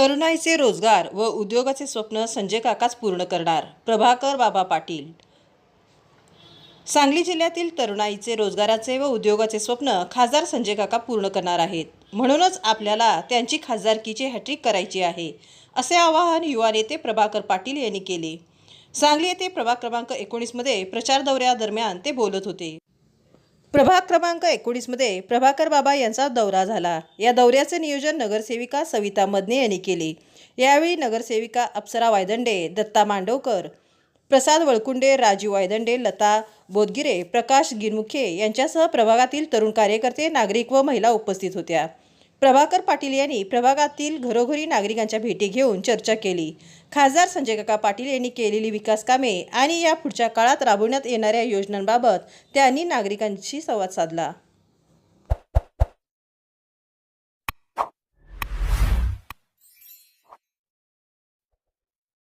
तरुणाईचे रोजगार व उद्योगाचे स्वप्न संजय काकाच पूर्ण करणार. प्रभाकर बाबा पाटील. सांगली जिल्ह्यातील तरुणाईचे रोजगाराचे व उद्योगाचे स्वप्न खासदार संजय काका पूर्ण करणार आहेत. म्हणूनच आपल्याला त्यांची खासदारकीची हॅट्रिक करायची आहे, असे आवाहन युवा नेते प्रभाकर पाटील यांनी केले. सांगली येथे प्रभाग क्रमांक 19 मध्ये प्रचार दौऱ्यादरम्यान ते बोलत होते. प्रभाग क्रमांक 19 मध्ये प्रभाकर बाबा यांचा दौरा झाला. या दौऱ्याचे नियोजन नगरसेविका सविता मदने यांनी केले. यावेळी नगरसेविका अप्सरा वायदंडे, दत्ता मांडवकर, प्रसाद वळकुंडे, राजीव वायदंडे, लता बोदगिरे, प्रकाश गिरमुखे यांच्यासह प्रभागातील तरुण कार्यकर्ते, नागरिक व महिला उपस्थित होत्या. प्रभाकर पाटील यांनी प्रभागातील घरोघरी नागरिकांच्या भेटी घेऊन चर्चा केली. खासदार संजय काका पाटील यांनी केलेली विकास कामे आणि या पुढच्या काळात राबवण्यात येणाऱ्या योजनांबाबत त्यांनी नागरिकांशी संवाद साधला.